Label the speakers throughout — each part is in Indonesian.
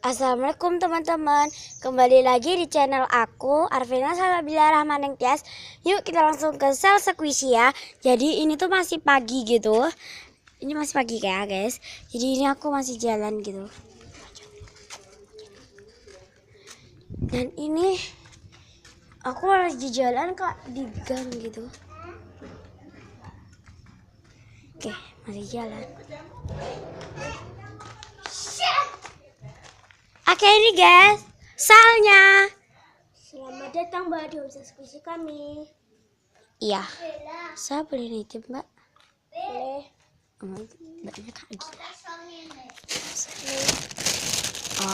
Speaker 1: Assalamualaikum teman-teman, kembali lagi di channel aku Arvina Salabila Rahmanengtias. Yuk kita langsung ke sel squishy ya. Jadi ini tuh masih pagi gitu. Ini masih pagi kayak guys. Jadi ini aku masih jalan gitu. Dan ini aku lagi jalan kak di gang gitu. Oke, mari jalan. Oke ini guys, salnya.
Speaker 2: Selamat datang Mbak di Sel Squishy kami.
Speaker 1: Iya, saya boleh nitip mbak?
Speaker 2: Boleh.
Speaker 1: Mbaknya kak gila.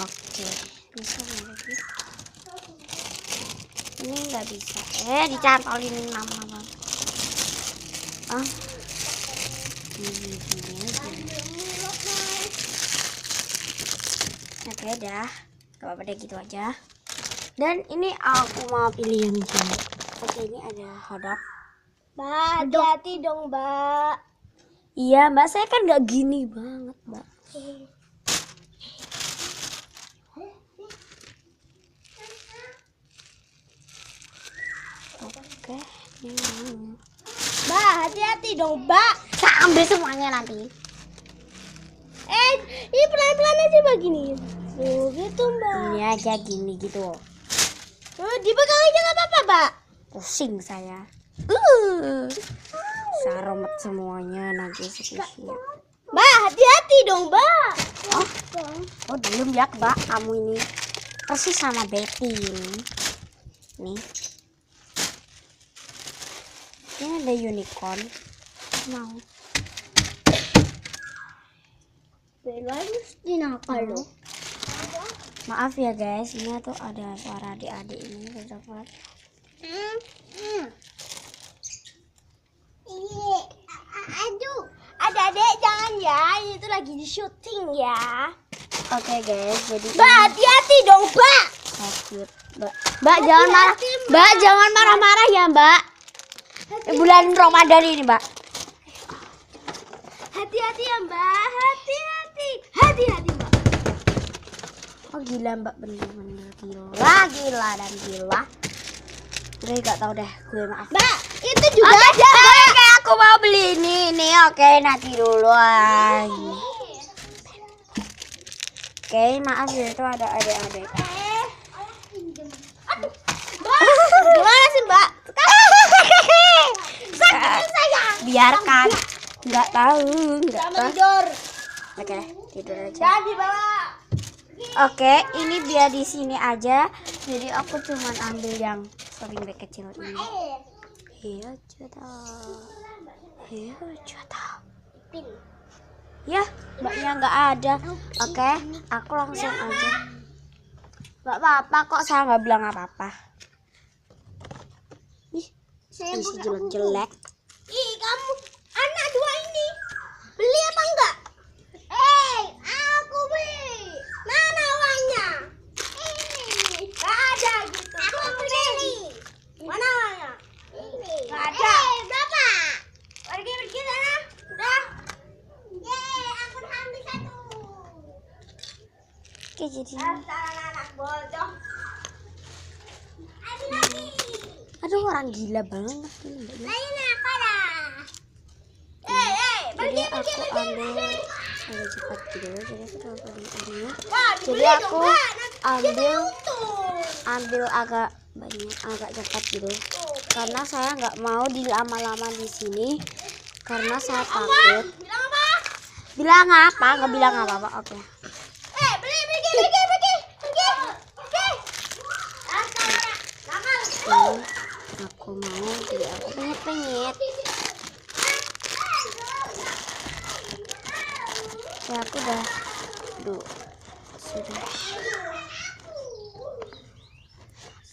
Speaker 1: Oke, bisa lagi. Ini nggak bisa. Dicantolin nama. Ini aja. Oke dah, gak apa-apa deh gitu aja. Dan ini aku mau pilih yang ini. Oke, ini ada hotdog.
Speaker 2: Mbak, hati-hati dong Mbak.
Speaker 1: Iya mbak, saya kan gak gini banget mbak. Oke, ini.
Speaker 2: Mbak, hati-hati dong Mbak.
Speaker 1: Saya ambil semuanya nanti.
Speaker 2: Ini pelan-pelan aja begini. Gitu Mbak.
Speaker 1: Ini aja gini gitu.
Speaker 2: Dipegang aja nggak apa-apa Mbak.
Speaker 1: Pusing saya. Saya remet semuanya nanti squishy-nya.
Speaker 2: Mbak, hati-hati dong Mbak.
Speaker 1: Oh belum ya mbak, kamu ini persis sama Betty ini. Nih. Ini ada unicorn. Mau.
Speaker 2: Bella mesti nakal loh.
Speaker 1: Maaf ya guys, ini tuh ada suara adik-adik ini dapat.
Speaker 2: Iya, aduh, adik-adik jangan ya, itu lagi di syuting ya.
Speaker 1: Oke guys, jadi
Speaker 2: Mbak, hati-hati dong Mbak.
Speaker 1: sakit. Mbak jangan marah. Mbak jangan marah-marah ya mbak. Bulan Ramadan ini mbak.
Speaker 2: Hati-hati ya Mbak, hati-hati Mbak.
Speaker 1: Oh gila mbak, bener-bener gila dan gila. Udah gak tau deh, gue maaf.
Speaker 2: Mbak, itu juga ada.
Speaker 1: Oke, aku mau beli ini. Oke, nanti dulu. Oke, maaf ya itu ada adik-adik.
Speaker 2: Gimana sih Mbak? Sakit saya.
Speaker 1: Biarkan. Nggak tahu.
Speaker 2: Tidur.
Speaker 1: Oke, tidur aja.
Speaker 2: Jangan dibawa.
Speaker 1: Oke, ini biar di sini aja. Jadi aku cuman ambil yang shopping bag kecil ini. Iya, coba. Ya, mbaknya nggak ada. Oke, aku langsung aja. Nggak apa-apa kok, saya nggak bilang apa-apa. Ih,
Speaker 2: Saya
Speaker 1: isi jelek-jelek.
Speaker 2: Ih, kamu anak dua ini beli apa enggak? Aku beli. Mana uangnya? Ini. Enggak ada gitu. Aku beli. Mana uangnya? Ini. Enggak ada. Berapa? Pergi sana. Udah. Aku ambil satu.
Speaker 1: Oke, jadi.
Speaker 2: Anak bodoh. Ambil lagi.
Speaker 1: Aduh, orang gila banget ini mbaknya.
Speaker 2: Ini apa dah?
Speaker 1: Jadi aku ambil agak cepat gitu. Jadi aku ambil ini.
Speaker 2: Wah,
Speaker 1: Jadi aku ambil agak banyak, agak cepat gitu. Karena saya nggak mau dilama-lama di sini. Karena saya takut.
Speaker 2: Bilang apa?
Speaker 1: Bilang apa? Nggak bilang apa-apa. Oke.
Speaker 2: Pergi.
Speaker 1: Ini aku mau, jadi aku penyet-penyet. Ya aku udah, sudah.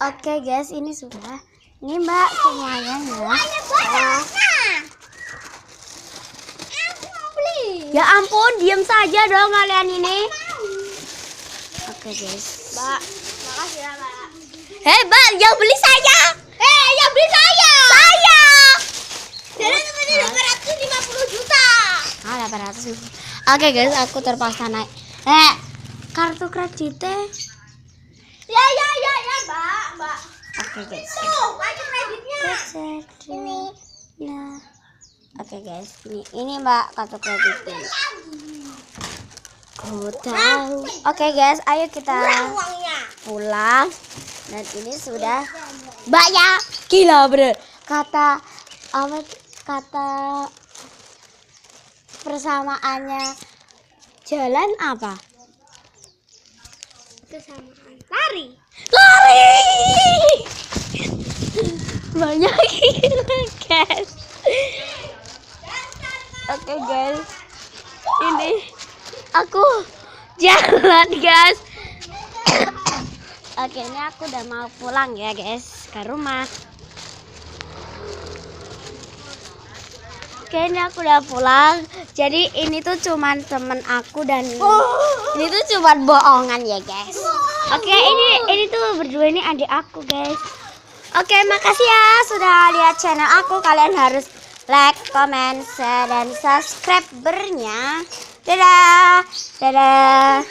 Speaker 1: Oke guys, ini sudah. Ini mbak semuanya ya. Ya ampun, diam saja dong kalian ini. Oke guys.
Speaker 2: Mbak, makasih ya Mbak.
Speaker 1: Hei mbak, yang beli saya.
Speaker 2: Yang beli saya. Jadi tadi 850 juta.
Speaker 1: 800. Oke guys, aku terpaksa naik. kartu kreditnya.
Speaker 2: Ya, Mbak.
Speaker 1: Oke guys.
Speaker 2: Tuh, kartu kreditnya.
Speaker 1: Ini. Nah. Oke guys, ini Mbak kartu kreditnya. Ku tahu. Oke guys, ayo kita
Speaker 2: Uangnya.
Speaker 1: pulang. Dan ini sudah banyak. Gila bener. Kata persamaannya jalan apa?
Speaker 2: Kesamaan. Lari.
Speaker 1: Banyak gila guys. Oke guys, ini aku jalan guys. Akhirnya aku udah mau pulang ya guys ke rumah. Kayaknya aku udah pulang. Jadi ini tuh cuman temen aku dan ini tuh cuman bohongan ya guys. Oke, ini tuh berdua ini adik aku guys. Oke, makasih ya sudah lihat channel aku. Kalian harus like, comment, share, dan subscribe-nya. Dadah. Dadah.